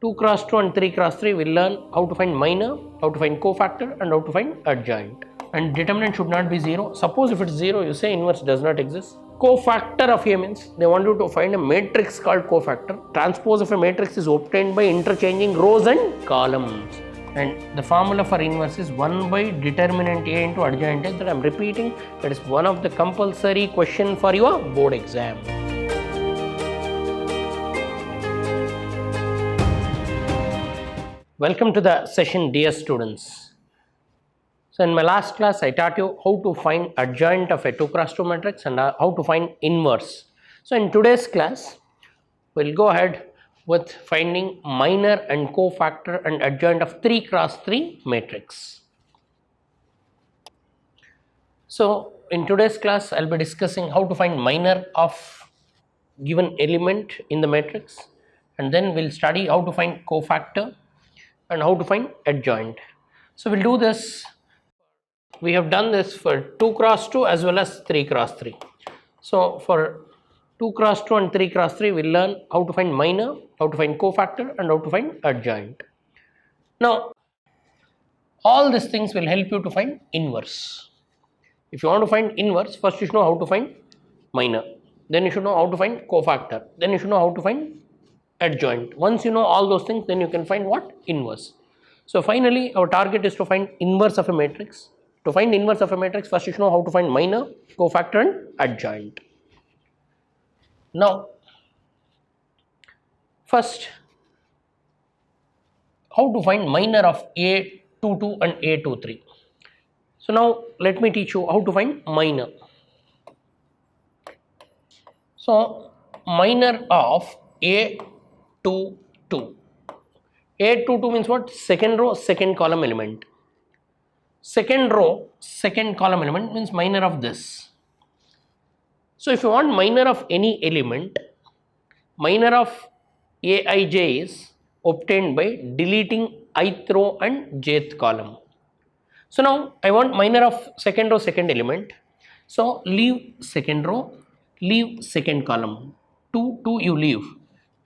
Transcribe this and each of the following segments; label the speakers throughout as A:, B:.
A: 2 cross 2 and 3 cross 3 we'll learn how to find minor, how to find cofactor and how to find adjoint. And determinant should not be 0. Suppose if it's 0, you say inverse does not exist. Cofactor of A means they want you to find a matrix called cofactor. Transpose of a matrix is obtained by interchanging rows and columns. And the formula for inverse is 1 by determinant A into adjoint A. That I am repeating, that is one of the compulsory question for your board exam. Welcome to the session, dear students. So in my last class I taught you how to find adjoint of a 2 cross 2 matrix and how to find inverse. So in today's class we'll go ahead with finding minor and cofactor and adjoint of 3 cross 3 matrix. So in today's class I'll be discussing how to find minor of given element in the matrix, and then we'll study how to find cofactor and how to find adjoint. So we'll do this. We have done this for 2 cross 2 as well as 3 cross 3. So for 2 cross 2 and 3 cross 3 we'll learn how to find minor, how to find cofactor and how to find adjoint. Now all these things will help you to find inverse. If you want to find inverse, first you should know how to find minor, then you should know how to find cofactor, then you should know how to find adjoint. Once you know all those things, then you can find what? Inverse. So finally our target is to find inverse of a matrix. To find inverse of a matrix, first you should know how to find minor, cofactor and adjoint. Now first, how to find minor of A22 and A23. So now let me teach you how to find minor. So minor of A22. A22 means what? Second row, second column element. Second row, second column element means minor of this. So if you want minor of any element, minor of Aij is obtained by deleting ith row and jth column. So now I want minor of second row, second element. So leave second row, leave second column. 2, 2 you leave,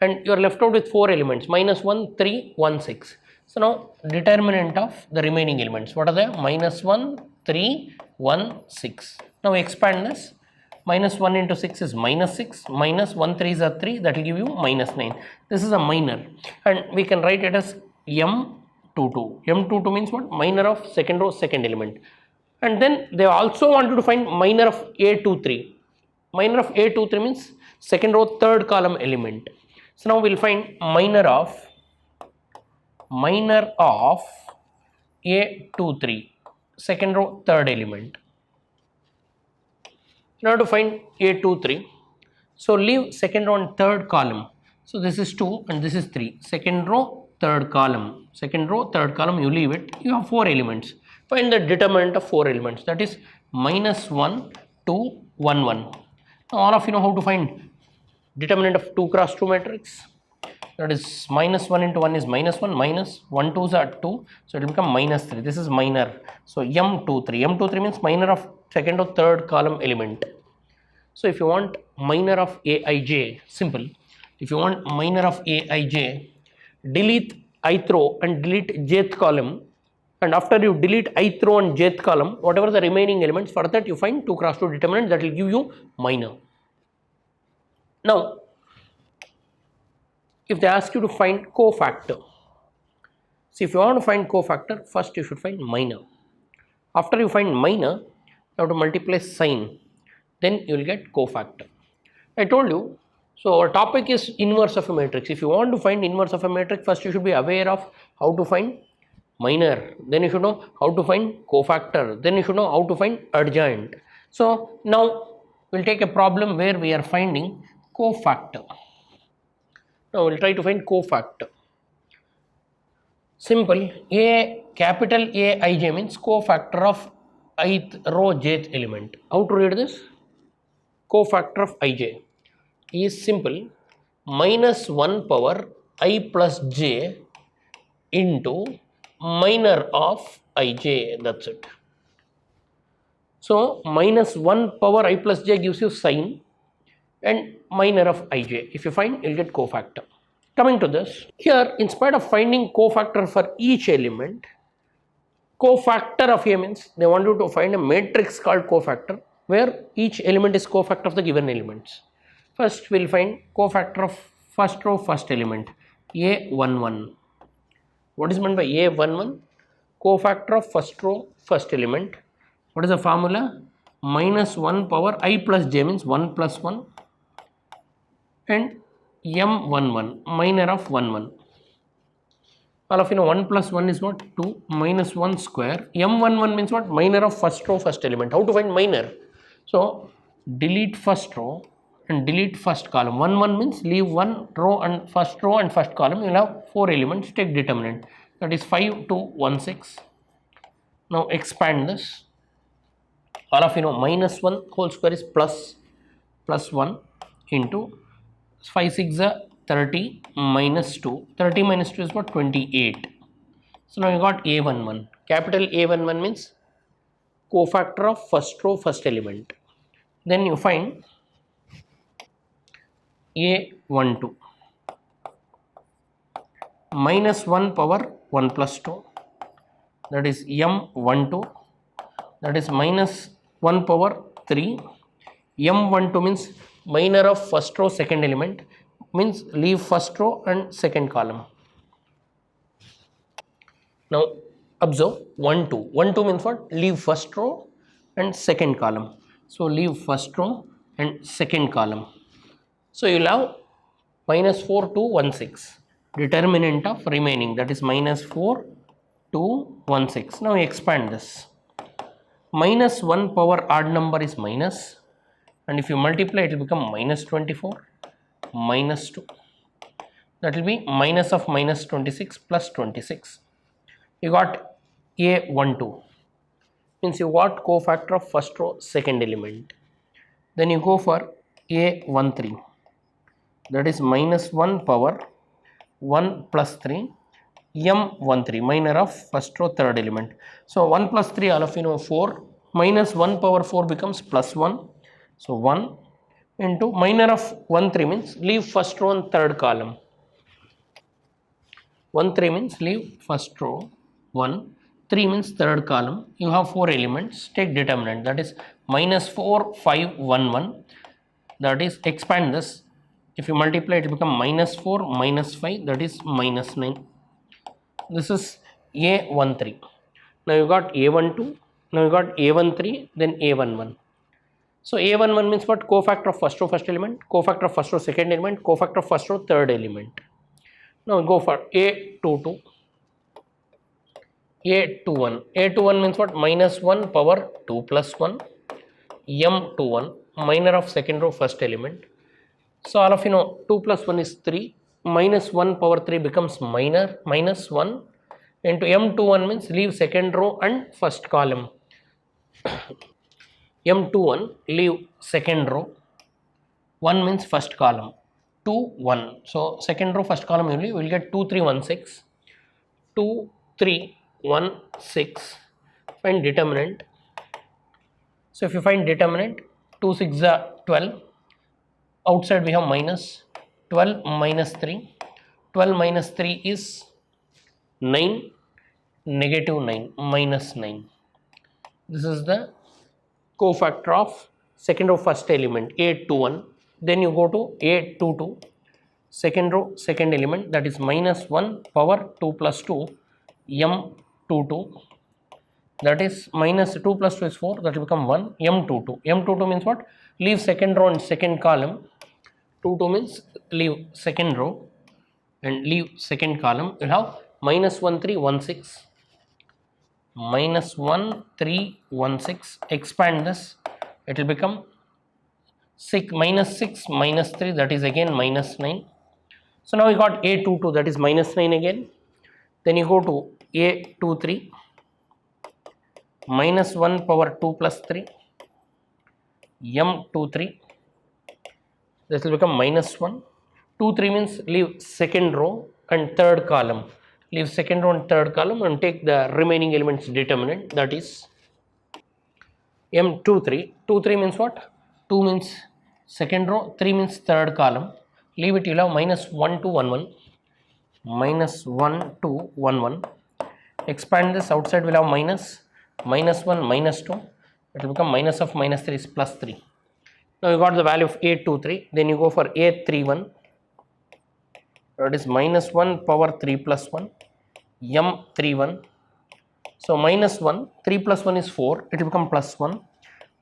A: and you are left out with 4 elements, minus 1, 3, 1, 6. So now determinant of the remaining elements, what are they? Minus 1, 3, 1, 6. Now expand this. Minus 1 into 6 is minus 6, minus 1 3s are 3, that will give you minus 9. This is a minor, and we can write it as M22. M22 means what? Minor of second row, second element. And then they also wanted to find minor of A23. Minor of A23 means second row, third column element. So now we'll find minor of A23, second row, third element. Now to find A23, so leave second row and third column. So this is 2 and this is 3. Second row, third column. Second row, third column, you leave it. You have 4 elements. Find the determinant of 4 elements. That is minus 1, 2, 1, 1. Now all of you know how to find determinant of 2 cross 2 matrix. That is minus 1 into 1 is minus 1, minus 1 2s are 2, so it will become minus 3. This is minor. So M23. M23 means minor of second or third column element. So if you want minor of Aij, simple. If you want minor of Aij, delete ith row and delete jth column, and after you delete ith row and jth column, whatever the remaining elements, for that you find 2 cross 2 determinant, that will give you minor. Now if they ask you to find cofactor, see, if you want to find cofactor, first you should find minor. After you find minor, you have to multiply sign, then you will get cofactor. I told you, so our topic is inverse of a matrix. If you want to find inverse of a matrix, first you should be aware of how to find minor, then you should know how to find cofactor, then you should know how to find adjoint. So now we'll take a problem where we are finding cofactor. Now we'll try to find cofactor. Simple. Capital Aij means cofactor of ith row jth element. How to read this? Cofactor of Ij is simple. Minus 1 power I plus j into minor of Ij. That's it. So minus 1 power I plus j gives you sign and minor of Ij. If you find, you'll get cofactor. Coming to this, here in spite of finding cofactor for each element, cofactor of A means they want you to find a matrix called cofactor where each element is cofactor of the given elements. First we will find cofactor of first row first element A11. What is meant by A11? Cofactor of first row first element. What is the formula? Minus 1 power I plus j means 1 plus 1 and M11 minor of 1 1. All of you know 1 plus 1 is what? 2 minus 1 square. M11 means what? Minor of first row first element. How to find minor? So delete first row and delete first column. 1 1 means leave one row and first column. You will have 4 elements. Take determinant, that is 5 2 1 6. Now expand this. All of you know minus 1 whole square is plus 1 into 5 6 30 minus 2. 30 minus 2 is what? 28. So now you got A11. Capital A11 means cofactor of first row first element. Then you find A12 minus 1 power 1 plus 2, that is M12, that is minus 1 power 3. M12 means minor of first row second element, means leave first row and second column. Now observe 1 2. 1 2 means what? Leave first row and second column. So leave first row and second column. So you will have minus 4 2 1 6. Determinant of remaining, that is minus 4 2 1 6. Now we expand this. Minus 1 power odd number is minus, and if you multiply it will become minus 24 minus 2, that will be minus of minus 26 plus 26. You got A12 means you got cofactor of first row second element. Then you go for A13, that is minus 1 power 1 plus 3 M13 minor of first row third element. So 1 plus 3 all of you know 4 minus 1 power 4 becomes plus 1. So 1 into minor of 1 3 means leave first row and third column. 1 3 means leave first row 1, 3 means third column. You have 4 elements. Take determinant, that is minus 4 5 1 1, that is expand this. If you multiply it will become minus 4 minus 5, that is minus 9. This is A13. Now you got A12, now you got A13, then A11. So A11 means what? Cofactor of first row first element, cofactor of first row second element, cofactor of first row third element. Now we go for A22. A21. A21 means what? Minus 1 power 2 plus 1 M21 minor of second row first element. So all of you know 2 plus 1 is 3, minus 1 power 3 becomes minor minus 1 into M21 means leave second row and first column. M21 leave second row, 1 means first column, 2 1. So second row first column only we will get 2 3 1 6, 2 3 1 6. Find determinant. So if you find determinant, 2 6 are 12. Outside we have minus 12 minus 3. 12 minus 3 is 9, negative 9 minus 9. This is the cofactor of second row first element A21. Then you go to A22, second row second element, that is minus 1 power 2 plus 2 M22, that is minus 2 plus 2 is 4, that will become 1 M22. M22 means what? Leave second row and second column. 22 means leave second row and leave second column. You have minus 1 3 1 6, minus 1 3 1 6. Expand this, it will become 6 minus 6 minus 3, that is again minus 9. So now we got A22, that is minus 9 again. Then you go to A23, minus 1 power 2 plus 3 M23, this will become minus 1. 2 3 means leave second row and third column. Leave second row and third column and take the remaining elements determinant, that is M23. 2 3 means what? 2 means second row, 3 means third column. Leave it, you will have minus 1 2 1 1. minus 1 2 1 1. Expand this, outside will have minus 1 minus 2, it will become minus of minus 3 is plus 3. Now you got the value of A23, then you go for A31, that is minus 1 power 3 plus 1 M31. So minus 1, 3 plus 1 is 4, it will become plus 1.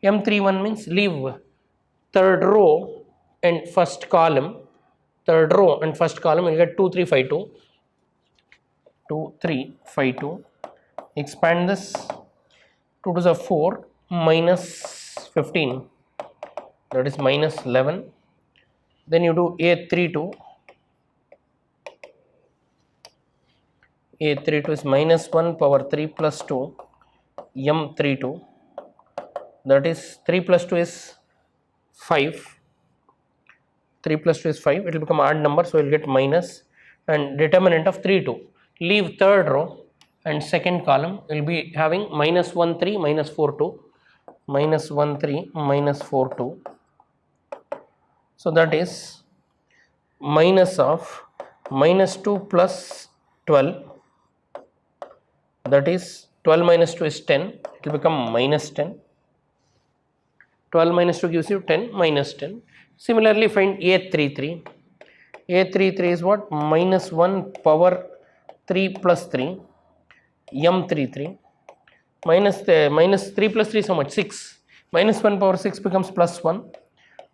A: M31 means leave third row and first column, you will get 2 3 5 2, 2 3 5 2. Expand this, 2 to the 4 minus 15, that is minus 11. Then you do A32, A32 is minus 1 power 3 plus 2 M32, that is 3 plus 2 is 5, 3 plus 2 is 5, it will become odd number, so you will get minus, and determinant of 3 2. Leave third row and second column, will be having minus 1 3 minus 4 2, minus 1 3 minus 4 2. So that is minus of minus 2 plus 12, that is 12 minus 2 is 10, it will become minus 10. 12 minus 2 gives you 10 minus 10. Similarly, find A33. A33 is what? Minus 1 power 3 plus 3 M33. Minus 3 plus 3 is how much? 6. Minus 1 power 6 becomes plus 1.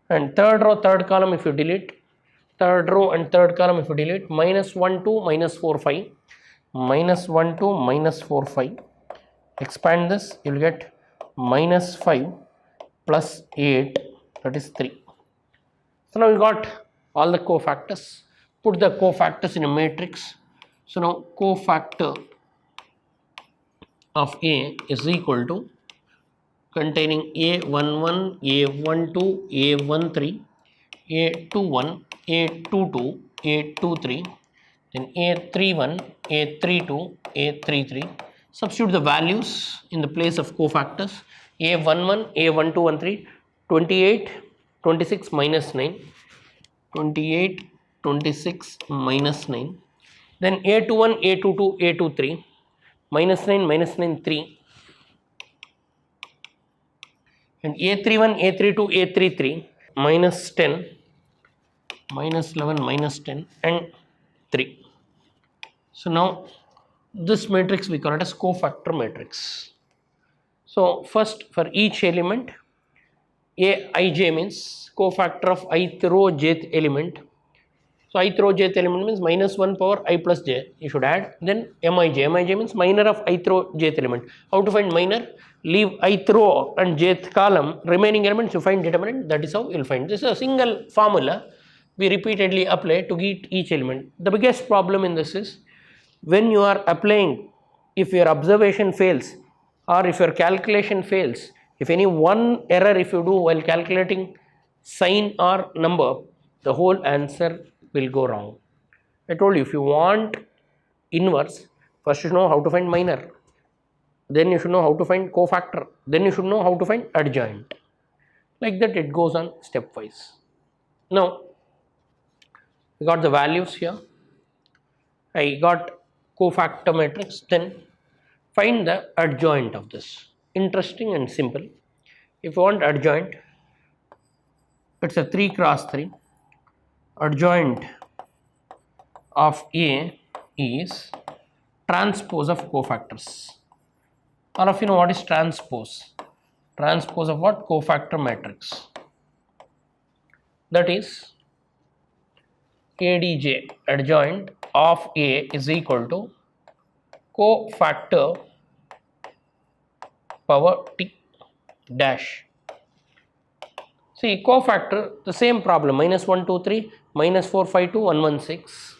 A: And third row, third column if you delete, minus 1 2 minus 4 5, minus 1 2 minus 4 5. Expand this, you will get minus 5 plus 8, that is 3. So now we got all the cofactors. Put the cofactors in a matrix. So now cofactor of A is equal to containing A11, A12, A13, A21, A22, A23, then A31, A32, A33. Substitute the values in the place of cofactors. A11, A12, 13, 28, 26 minus 9, 28, 26 minus 9. Then A21, A22, A23, minus 9, 3. And A31, A32, A33, minus 10, minus 11, minus 10 and 3. So now this matrix we call it as cofactor matrix. So first, for each element, Aij means cofactor of ith row jth element. So ith row jth element means minus 1 power I plus j, you should add. Then Mij means minor of ith row jth element. How to find minor? Leave ith row and jth column, remaining elements you find determinant, that is how you will find. This is a single formula we repeatedly apply to get each element. The biggest problem in this is when you are applying, if your observation fails or if your calculation fails, if any one error if you do while calculating sign or number, the whole answer will go wrong. I told you, if you want inverse, first you should know how to find minor, then you should know how to find cofactor, then you should know how to find adjoint. Like that it goes on stepwise. Now we got the values here, I got cofactor matrix, then find the adjoint of this. Interesting and simple. If you want adjoint, it's a 3 cross 3. Adjoint of A is transpose of cofactors. All of you know what is transpose. Transpose of what? Cofactor matrix. That is ADJ, adjoint of A, is equal to cofactor power T dash. See, cofactor, the same problem, minus 1 2 3, minus 4 5 2, 1 1 6.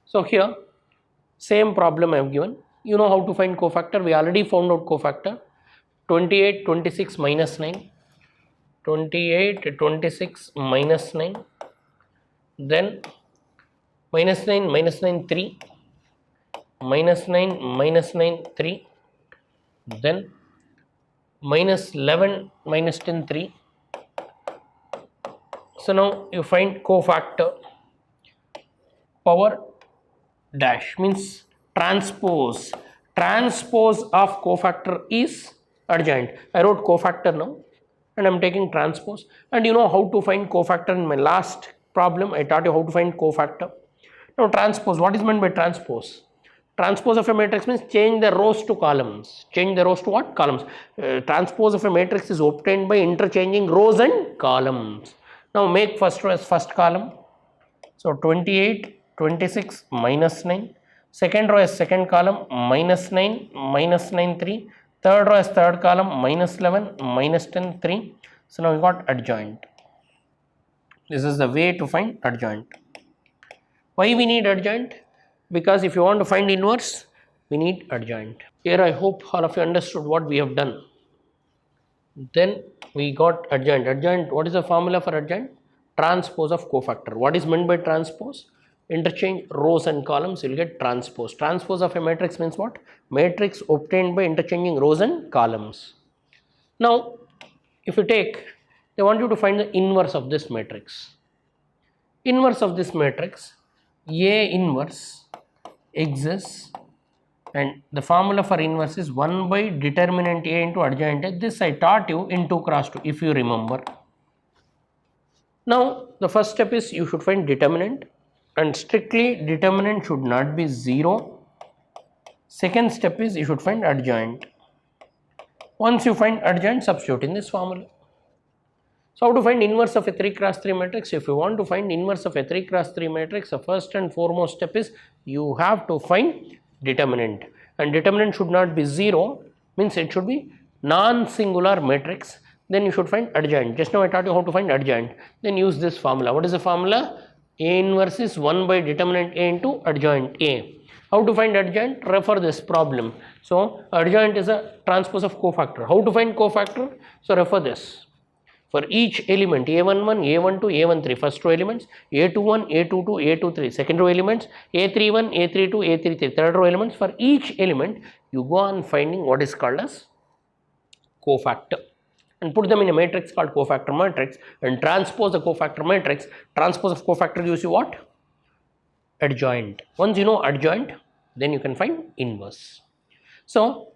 A: So here same problem I have given. You know how to find cofactor, we already found out cofactor. 28 26 minus 9, 28 26 minus 9, then minus 9 3, minus 9 3, then minus 11 minus 10 3. So now you find cofactor power dash means transpose of cofactor is adjoint. I wrote cofactor now and I am taking transpose, and you know how to find cofactor. In my last problem I taught you how to find cofactor. Now transpose, what is meant by transpose? Transpose of a matrix means change the rows to columns. Change the rows to what? Columns. Transpose of a matrix is obtained by interchanging rows and columns. Now make first row as first column. So 28, 26, minus 9. Second row as second column, minus 9, minus 9, 3. Third row as third column, minus 11, minus 10, 3. So now we got adjoint. This is the way to find adjoint. Why we need adjoint? Because if you want to find inverse, we need adjoint. Here I hope all of you understood what we have done. Then we got adjoint. Adjoint, what is the formula for adjoint? Transpose of cofactor. What is meant by transpose? Interchange rows and columns, you will get transpose. Transpose of a matrix means what? Matrix obtained by interchanging rows and columns. Now, if you take, they want you to find the inverse of this matrix. Inverse of this matrix, A inverse exists, and the formula for inverse is 1 by determinant A into adjoint A. This I taught you in 2 cross 2 if you remember. Now the first step is you should find determinant, and strictly determinant should not be 0. Second step is you should find adjoint. Once you find adjoint, substitute in this formula. So how to find inverse of a 3 cross 3 matrix? If you want to find inverse of a 3 cross 3 matrix, the first and foremost step is you have to find determinant, and determinant should not be 0, means it should be non-singular matrix. Then you should find adjoint. Just now I taught you how to find adjoint. Then use this formula. What is the formula? A inverse is 1 by determinant A into adjoint A. How to find adjoint? Refer this problem. So adjoint is a transpose of cofactor. How to find cofactor? So refer this. For each element A11, A12, A13, first row elements, A21, A22, A23, second row elements, A31, A32, A33, third row elements. For each element, you go on finding what is called as cofactor and put them in a matrix called cofactor matrix and transpose the cofactor matrix. Transpose of cofactor gives you what? Adjoint. Once you know adjoint, then you can find inverse. So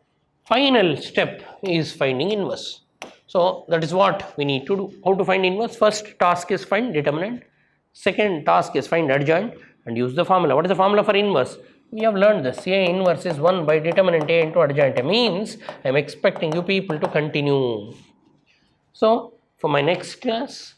A: final step is finding inverse. So that is what we need to do. How to find inverse? First task is find determinant. Second task is find adjoint and use the formula. What is the formula for inverse? We have learned this. A inverse is 1 by determinant A into adjoint A. Means I am expecting you people to continue. So for my next class,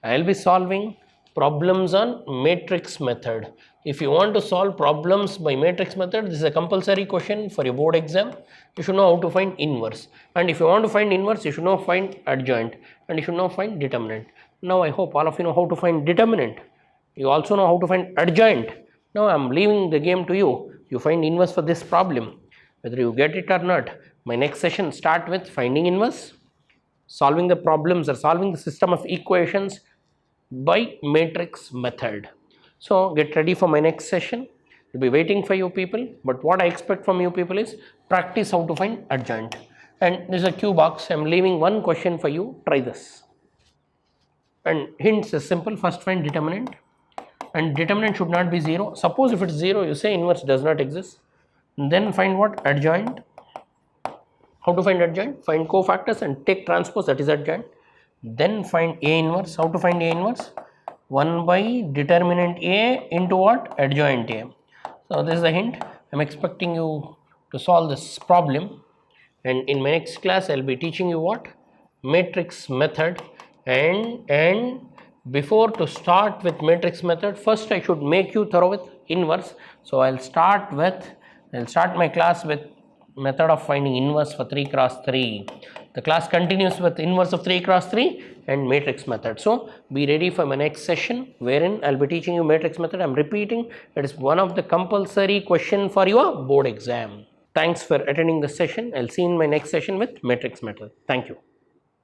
A: I will be solving problems on matrix method. If you want to solve problems by matrix method, this is a compulsory question for your board exam. You should know how to find inverse, and if you want to find inverse, you should know find adjoint, and you should know find determinant. Now I hope all of you know how to find determinant. You also know how to find adjoint. Now I am leaving the game to you. You find inverse for this problem. Whether you get it or not, my next session start with finding inverse, solving the problems or solving the system of equations by matrix method. So get ready for my next session. I'll be waiting for you people, but what I expect from you people is practice how to find adjoint. And this is a Q box. I'm leaving one question for you. Try this. And hints is simple. First find determinant, and determinant should not be 0. Suppose if it's 0, you say inverse does not exist. Then find what? Adjoint. How to find adjoint? Find cofactors and take transpose, that is adjoint. Then find A inverse. How to find A inverse? 1 by determinant A into what? Adjoint A. So this is a hint. I'm expecting you to solve this problem, and in my next class I'll be teaching you what? Matrix method. And before to start with matrix method, first I should make you thorough with inverse. So I'll start my class with method of finding inverse for 3 cross 3. The class continues with inverse of 3 cross 3 and matrix method. So be ready for my next session wherein I'll be teaching you matrix method. I'm repeating, it is one of the compulsory question for your board exam. Thanks for attending the session. I'll see you in my next session with matrix method. Thank you.